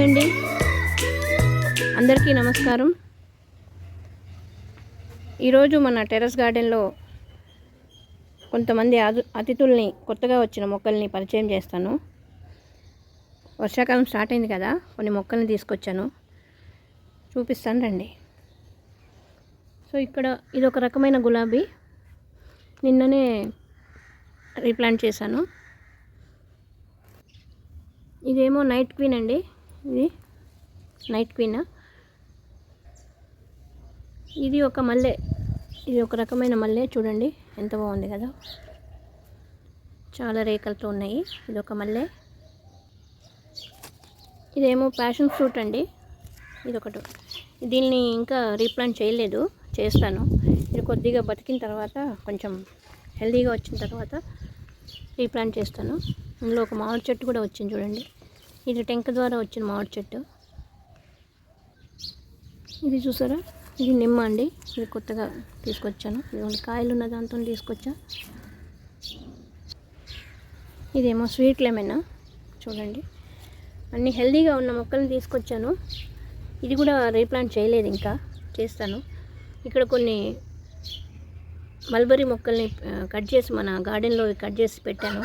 అండి, అందరికీ నమస్కారం. ఈరోజు మన టెర్రస్ గార్డెన్లో కొంతమంది అతిథుల్ని, కొత్తగా వచ్చిన మొక్కల్ని పరిచయం చేస్తాను. వర్షాకాలం స్టార్ట్ అయింది కదా, కొన్ని మొక్కల్ని తీసుకొచ్చాను, చూపిస్తాను రండి. సో ఇక్కడ ఇది ఒక రకమైన గులాబీ, నిన్ననే రీప్లాంట్ చేశాను. ఇదేమో నైట్ క్వీన్ అండి, ఇది నైట్ క్వీన్. ఇది ఒక మల్లె, ఇది ఒక రకమైన మల్లె, చూడండి ఎంత బాగుంది కదా, చాలా రేఖలతో ఉన్నాయి. ఇది ఒక మల్లె. ఇదేమో ప్యాషన్ ఫ్రూట్ అండి, ఇదొకటి. దీన్ని ఇంకా రీప్లాంట్ చేయలేదు, చేస్తాను. ఇది కొద్దిగా బతికిన తర్వాత, కొంచెం హెల్తీగా వచ్చిన తర్వాత రీప్లాంట్ చేస్తాను. ఇందులో ఒక మామిడి చెట్టు కూడా వచ్చింది చూడండి, ఇది టెంక ద్వారా వచ్చిన మామిడి చెట్టు. ఇది చూసారా, ఇది నిమ్మ అండి, ఇది కొత్తగా తీసుకొచ్చాను. ఇది కాయలు ఉన్న దాంతో తీసుకొచ్చా. ఇదేమో స్వీట్ లెమన్, చూడండి అన్ని హెల్తీగా ఉన్న మొక్కల్ని తీసుకొచ్చాను. ఇది కూడా రీప్లాంట్ చేయలేదు, ఇంకా చేస్తాను. ఇక్కడ కొన్ని మల్బరీ మొక్కల్ని కట్ చేసి మన గార్డెన్లో కట్ చేసి పెట్టాను.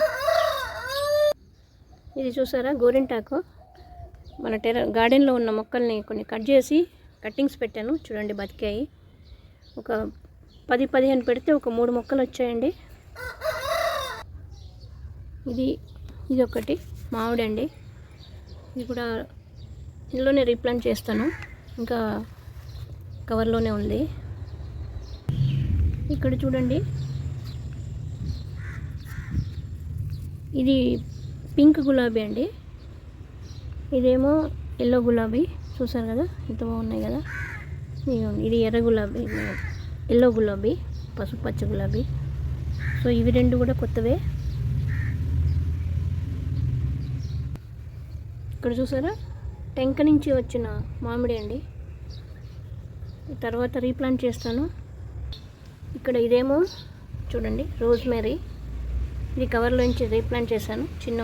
ఇది చూసారా, గోరింటాకు. మన గార్డెన్లో ఉన్న మొక్కల్ని కొన్ని కట్ చేసి కట్టింగ్స్ పెట్టాను, చూడండి బతికాయి. ఒక 10-15 పెడితే ఒక 3 మొక్కలు వచ్చాయండి. ఇది ఒకటి మామిడి అండి, ఇది కూడా ఇందులోనే రీప్లాంట్ చేస్తాను, ఇంకా కవర్లోనే ఉంది. ఇక్కడ చూడండి, ఇది పింక్ గులాబీ అండి, ఇదేమో ఎల్లో గులాబీ. చూసారు కదా ఎంత బాగున్నాయి కదా. ఇది ఎర్ర గులాబీ, ఎల్లో గులాబీ, పసుపు పచ్చ గులాబీ. సో ఇవి రెండు కూడా కొత్తవే. ఇక్కడ చూసారా, టెంక నుంచి వచ్చిన మామిడి అండి, తర్వాత రీప్లాంట్ చేస్తాను. ఇక్కడ ఇదేమో చూడండి రోజ్మేరీ, ఇది కవర్లోంచి రీప్లాంట్ చేశాను, చిన్న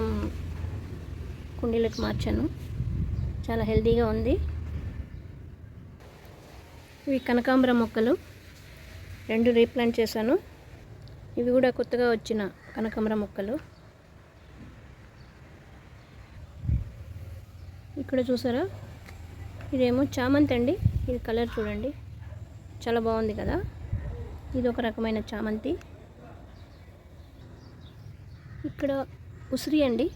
కుండీలకు మార్చాను, చాలా హెల్తీగా ఉంది. ఇవి కనకాంబరం మొక్కలు, 2 రీప్లాంట్ చేశాను. ఇవి కూడా కొత్తగా వచ్చిన కనకాంబరం మొక్కలు. ఇక్కడ చూసారా, ఇదేమో చామంతి అండి, ఇది కలర్ చూడండి చాలా బాగుంది కదా. ఇది ఒక రకమైన చామంతి. ఇక్కడ ఉసిరి అండి,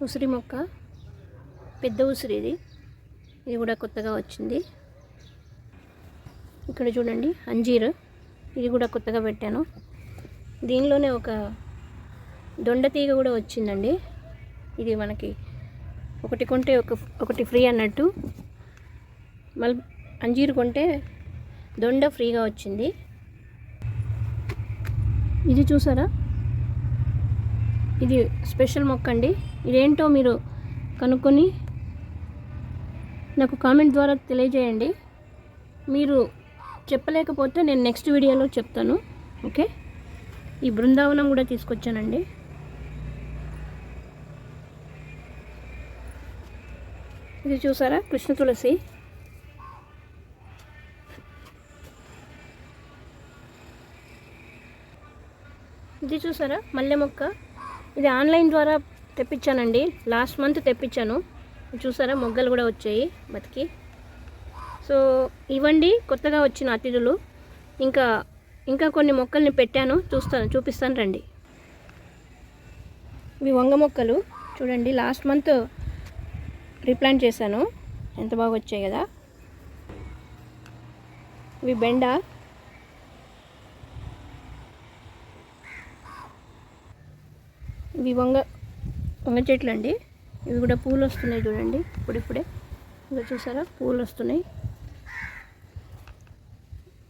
ఉసిరి మొక్క, పెద్ద ఉసిరి ఇది కూడా కొత్తగా వచ్చింది. ఇక్కడ చూడండి అంజీర్, ఇది కూడా కొత్తగా పెట్టాను. దీనిలోనే ఒక దొండ తీగ కూడా వచ్చిందండి. ఇది మనకి ఒకటి కొంటే ఒకటి ఫ్రీ అన్నట్టు, మళ్ళీ అంజీర్ కొంటే దొండ ఫ్రీగా వచ్చింది. ఇది చూసారా, ఇది స్పెషల్ మొక్క అండి. ఇదేంటో మీరు కనుక్కొని నాకు కామెంట్ ద్వారా తెలియజేయండి. మీరు చెప్పలేకపోతే నేను నెక్స్ట్ వీడియోలో చెప్తాను, ఓకే. ఈ బృందావనం కూడా తీసుకొచ్చానండి. ఇది చూసారా, కృష్ణ తులసి. ఇది చూసారా, మల్లె మొక్క. ఇది ఆన్లైన్ ద్వారా తెప్పించానండి, లాస్ట్ మంత్ తెప్పించాను. చూసారా, మొగ్గలు కూడా వచ్చాయి బతికి. సో ఇవ్వండి కొత్తగా వచ్చిన అతిథులు. ఇంకా కొన్ని మొక్కల్ని పెట్టాను, చూపిస్తాను రండి. ఇవి వంగ మొక్కలు చూడండి, లాస్ట్ మంత్ రీప్లాంట్ చేశాను, ఎంత బాగా వచ్చాయి కదా. ఇవి బెండ, ఇవి వంగ చెట్లు అండి. ఇవి కూడా పూలు వస్తున్నాయి చూడండి, ఇప్పుడిప్పుడే. ఇంకా చూసారా, పూలు వస్తున్నాయి.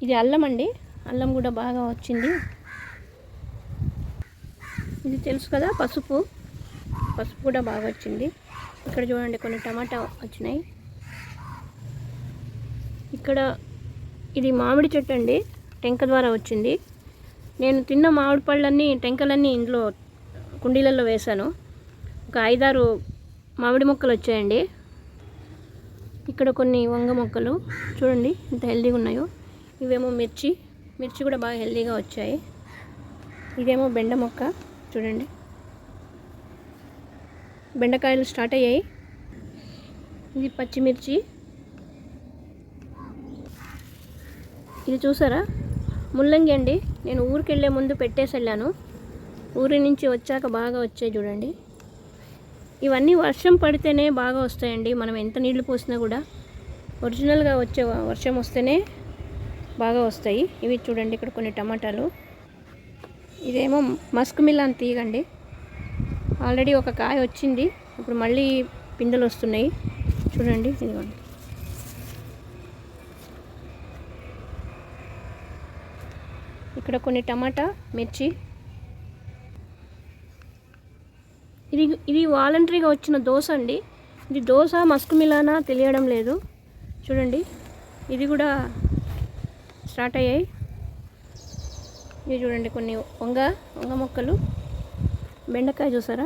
ఇది అల్లం అండి, అల్లం కూడా బాగా వచ్చింది. ఇది తెలుసు కదా, పసుపు కూడా బాగా వచ్చింది. ఇక్కడ చూడండి కొన్ని టమాటా వచ్చినాయి. ఇక్కడ ఇది మామిడి చెట్టు అండి, టెంక ద్వారా వచ్చింది. నేను తిన్న మామిడి పళ్ళన్నీ, టెంకలన్నీ ఇందులో కుండీలలో వేశాను. ఒక 5-6 మామిడి మొక్కలు వచ్చాయండి. ఇక్కడ కొన్ని వంగ మొక్కలు చూడండి ఎంత హెల్దీగా ఉన్నాయో. ఇవేమో మిర్చి కూడా బాగా హెల్దీగా వచ్చాయి. ఇదేమో బెండ మొక్క చూడండి, బెండకాయలు స్టార్ట్ అయ్యాయి. ఇది పచ్చిమిర్చి. ఇది చూసారా ముల్లంగి అండి. నేను ఊరికి వెళ్ళే ముందు పెట్టేసి వెళ్ళాను. ఊరి నుంచి వచ్చాక బాగా వచ్చాయి చూడండి. ఇవన్నీ వర్షం పడితేనే బాగా వస్తాయండి. మనం ఎంత నీళ్లు పోసినా కూడా ఒరిజినల్గా వచ్చే వర్షం వస్తేనే బాగా వస్తాయి. ఇవి చూడండి ఇక్కడ కొన్ని టమాటాలు. ఇదేమో మస్క్ మిలాన్ తీగండి. ఆల్రెడీ ఒక కాయ వచ్చింది, ఇప్పుడు మళ్ళీ పిందెలు వస్తున్నాయి చూడండి. ఇదిగోండి. ఇక్కడ కొన్ని టమాటా, మిర్చి. ఇది వాలంటరీగా వచ్చిన దోశ అండి. ఇది దోశ మస్క్ మిలానా తెలియడం లేదు చూడండి. ఇది కూడా స్టార్ట్ అయ్యాయి. ఇది చూడండి కొన్ని వంగ మొక్కలు. బెండకాయ చూసారా,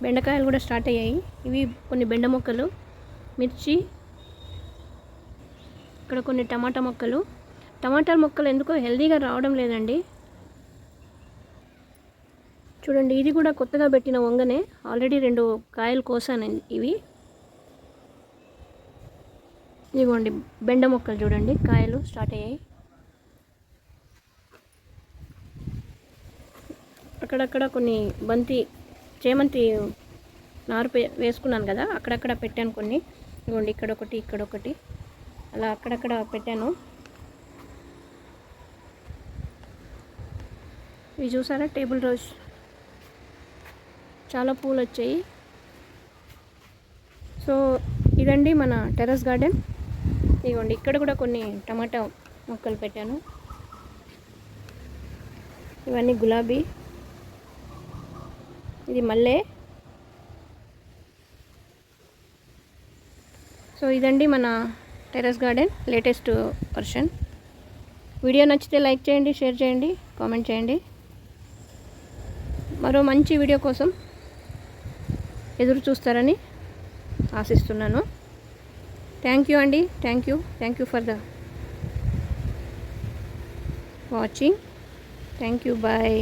బెండకాయలు కూడా స్టార్ట్ అయ్యాయి. ఇవి కొన్ని బెండ మొక్కలు, మిర్చి. ఇక్కడ కొన్ని టమాటా మొక్కలు. టమాటా మొక్కలు ఎందుకో హెల్దీగా రావడం లేదండి చూడండి. ఇది కూడా కొత్తగా పెట్టిన వంగనే, ఆల్రెడీ 2 కాయలు కోసాను ఇవి. ఇదిగోండి బెండ మొక్కలు చూడండి, కాయలు స్టార్ట్ అయ్యాయి. అక్కడక్కడ కొన్ని చేమంతి నారు వేసుకున్నాను కదా, అక్కడక్కడ పెట్టాను కొన్ని. ఇదిగోండి ఇక్కడొకటి అలా అక్కడక్కడ పెట్టాను. ఇవి చూసారా టేబుల్ రోజ్, చాలా పూలు వచ్చాయి. సో ఇదండి మన టెర్రస్ గార్డెన్. ఇదిగోండి ఇక్కడ కూడా కొన్ని టమాటా మొక్కలు పెట్టాను. ఇవన్నీ గులాబీ, ఇది మల్లె. సో ఇదండి మన terrace garden latest version. Video నచ్చితే లైక్ చేయండి, షేర్ చేయండి, కామెంట్ చేయండి. మరో మంచి వీడియో కోసం ఎదురు చూస్తారని ఆశిస్తున్నాను. థ్యాంక్ యూ అండి. Thank you for the watching. Thank you. Bye.